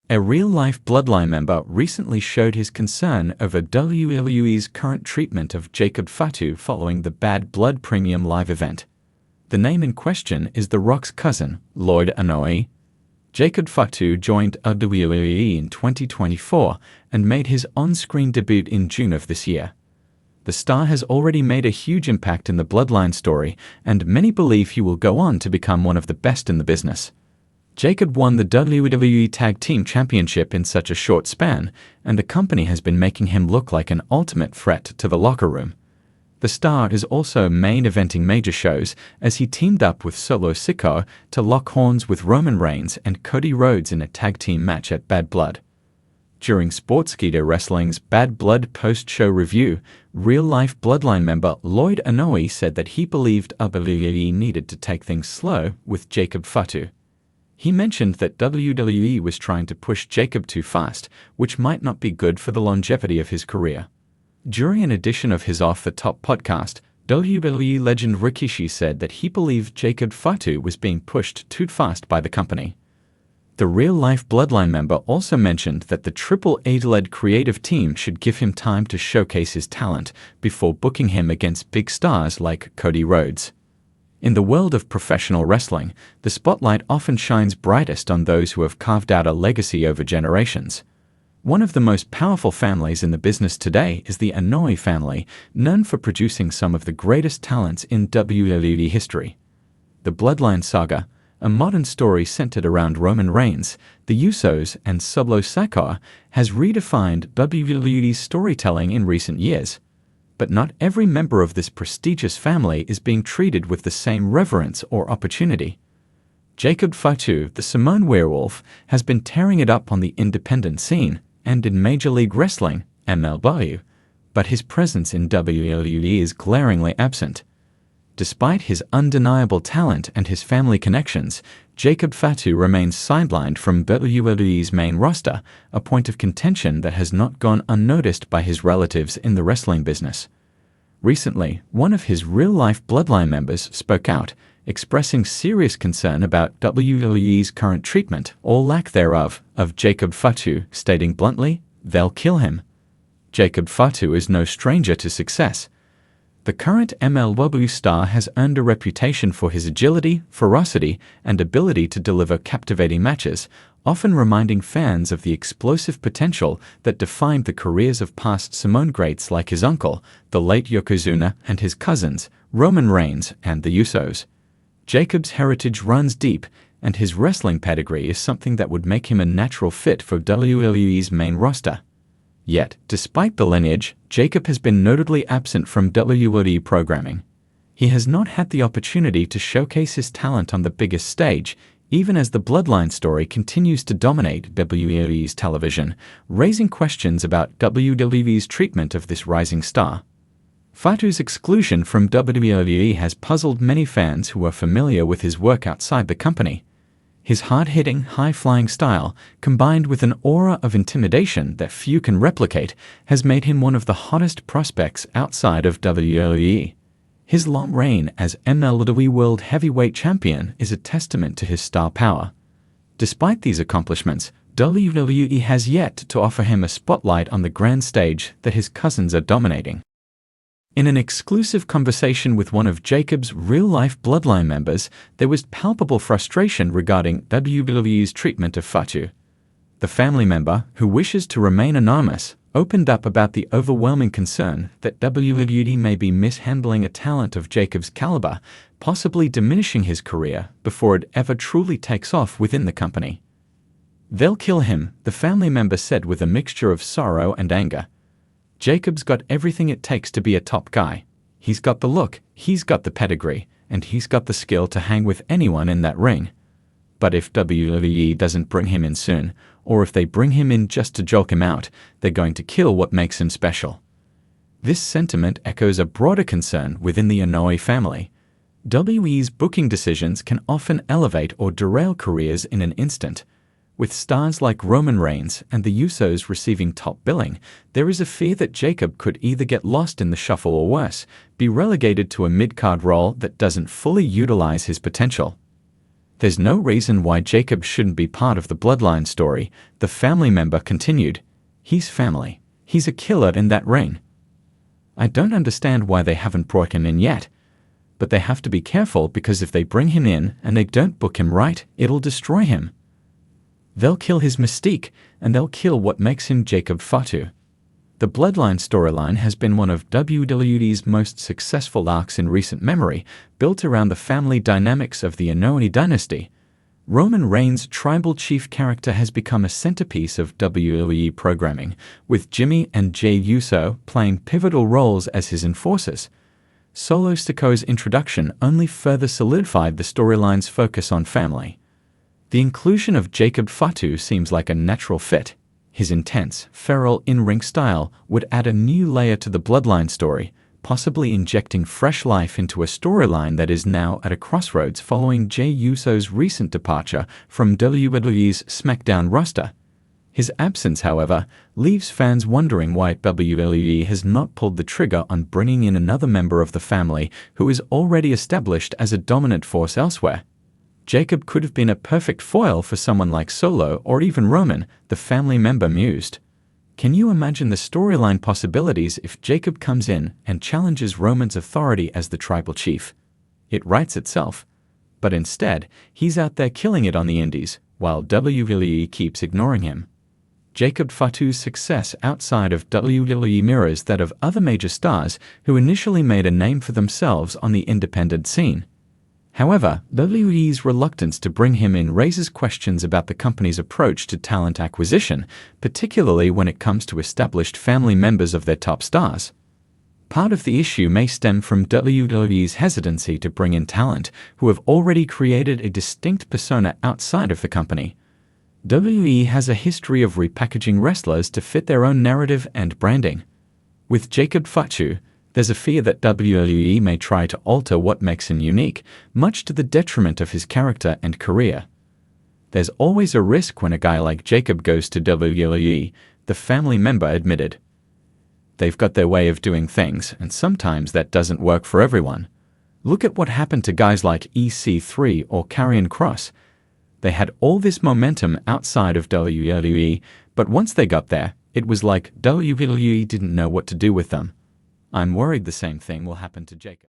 A real-life Bloodline member recently showed his concern over WWE's current treatment of Jacob Fatu following the Bad Blood Premium Live event. The name in question is The Rock's cousin, Lloyd Anoa'i. Jacob Fatu joined WWE in 2024 and made his on-screen debut in June of this year. The star has already made a huge impact in the Bloodline story, and many believe he will go on to become one of the best in the business. Jacob won the WWE Tag Team Championship in such a short span, and the company has been making him look like an ultimate threat to the locker room. The star is also main eventing major shows as he teamed up with Solo Sikoa to lock horns with Roman Reigns and Cody Rhodes in a tag team match at Bad Blood. During Sportskeeda Wrestling's Bad Blood post-show review, real-life Bloodline member Lloyd Anoa'i said that he believed WWE needed to take things slow with Jacob Fatu. He mentioned that WWE was trying to push Jacob too fast, which might not be good for the longevity of his career. During an edition of his Off the Top podcast, WWE legend Rikishi said that he believed Jacob Fatu was being pushed too fast by the company. The real-life Bloodline member also mentioned that the Triple H-led creative team should give him time to showcase his talent before booking him against big stars like Cody Rhodes. In the world of professional wrestling, the spotlight often shines brightest on those who have carved out a legacy over generations. One of the most powerful families in the business today is the Anoa'i family, known for producing some of the greatest talents in WWE history. The Bloodline saga, a modern story centered around Roman Reigns, the Usos, and Solo Sikoa, has redefined WWE's storytelling in recent years. But not every member of this prestigious family is being treated with the same reverence or opportunity. Jacob Fatu, the Samoan werewolf, has been tearing it up on the independent scene and in Major League Wrestling, MLW, but his presence in WWE is glaringly absent. Despite his undeniable talent and his family connections, Jacob Fatu remains sidelined from WWE's main roster, a point of contention that has not gone unnoticed by his relatives in the wrestling business. Recently, one of his real-life Bloodline members spoke out, expressing serious concern about WWE's current treatment, or lack thereof, of Jacob Fatu, stating bluntly, "They'll kill him." Jacob Fatu is no stranger to success. The current MLW star has earned a reputation for his agility, ferocity, and ability to deliver captivating matches, often reminding fans of the explosive potential that defined the careers of past Samoan greats like his uncle, the late Yokozuna, and his cousins, Roman Reigns and the Usos. Jacob's heritage runs deep, and his wrestling pedigree is something that would make him a natural fit for WWE's main roster. Yet, despite the lineage, Jacob has been notably absent from WWE programming. He has not had the opportunity to showcase his talent on the biggest stage, even as the Bloodline story continues to dominate WWE's television, raising questions about WWE's treatment of this rising star. Fatu's exclusion from WWE has puzzled many fans who are familiar with his work outside the company. His hard-hitting, high-flying style, combined with an aura of intimidation that few can replicate, has made him one of the hottest prospects outside of WWE. His long reign as MLW World Heavyweight Champion is a testament to his star power. Despite these accomplishments, WWE has yet to offer him a spotlight on the grand stage that his cousins are dominating. In an exclusive conversation with one of Jacob's real-life Bloodline members, there was palpable frustration regarding WWE's treatment of Fatu. The family member, who wishes to remain anonymous, opened up about the overwhelming concern that WWE may be mishandling a talent of Jacob's caliber, possibly diminishing his career before it ever truly takes off within the company. "They'll kill him," the family member said with a mixture of sorrow and anger. "Jacob's got everything it takes to be a top guy. He's got the look, he's got the pedigree, and he's got the skill to hang with anyone in that ring. But if WWE doesn't bring him in soon, or if they bring him in just to joke him out, they're going to kill what makes him special." This sentiment echoes a broader concern within the Anoa'i family. WWE's booking decisions can often elevate or derail careers in an instant. With stars like Roman Reigns and the Usos receiving top billing, there is a fear that Jacob could either get lost in the shuffle or worse, be relegated to a mid-card role that doesn't fully utilize his potential. There's no reason why Jacob shouldn't be part of the Bloodline story, the family member continued. He's family. He's a killer in that ring. I don't understand why they haven't brought him in yet. But they have to be careful because if they bring him in and they don't book him right, it'll destroy him. They'll kill his mystique, and they'll kill what makes him Jacob Fatu. The Bloodline storyline has been one of WWE's most successful arcs in recent memory, built around the family dynamics of the Anoa'i dynasty. Roman Reigns' tribal chief character has become a centerpiece of WWE programming, with Jimmy and Jey Uso playing pivotal roles as his enforcers. Solo Sikoa's introduction only further solidified the storyline's focus on family. The inclusion of Jacob Fatu seems like a natural fit. His intense, feral in-ring style would add a new layer to the Bloodline story, possibly injecting fresh life into a storyline that is now at a crossroads following Jey Uso's recent departure from WWE's SmackDown roster. His absence, however, leaves fans wondering why WWE has not pulled the trigger on bringing in another member of the family who is already established as a dominant force elsewhere. Jacob could have been a perfect foil for someone like Solo or even Roman, the family member mused. Can you imagine the storyline possibilities if Jacob comes in and challenges Roman's authority as the tribal chief? It writes itself. But instead, he's out there killing it on the indies, while WWE keeps ignoring him. Jacob Fatu's success outside of WWE mirrors that of other major stars who initially made a name for themselves on the independent scene. However, WWE's reluctance to bring him in raises questions about the company's approach to talent acquisition, particularly when it comes to established family members of their top stars. Part of the issue may stem from WWE's hesitancy to bring in talent who have already created a distinct persona outside of the company. WWE has a history of repackaging wrestlers to fit their own narrative and branding. With Jacob Fatu, there's a fear that WWE may try to alter what makes him unique, much to the detriment of his character and career. There's always a risk when a guy like Jacob goes to WWE, the family member admitted. They've got their way of doing things, and sometimes that doesn't work for everyone. Look at what happened to guys like EC3 or Karrion Kross. They had all this momentum outside of WWE, but once they got there, it was like WWE didn't know what to do with them. I'm worried the same thing will happen to Jacob.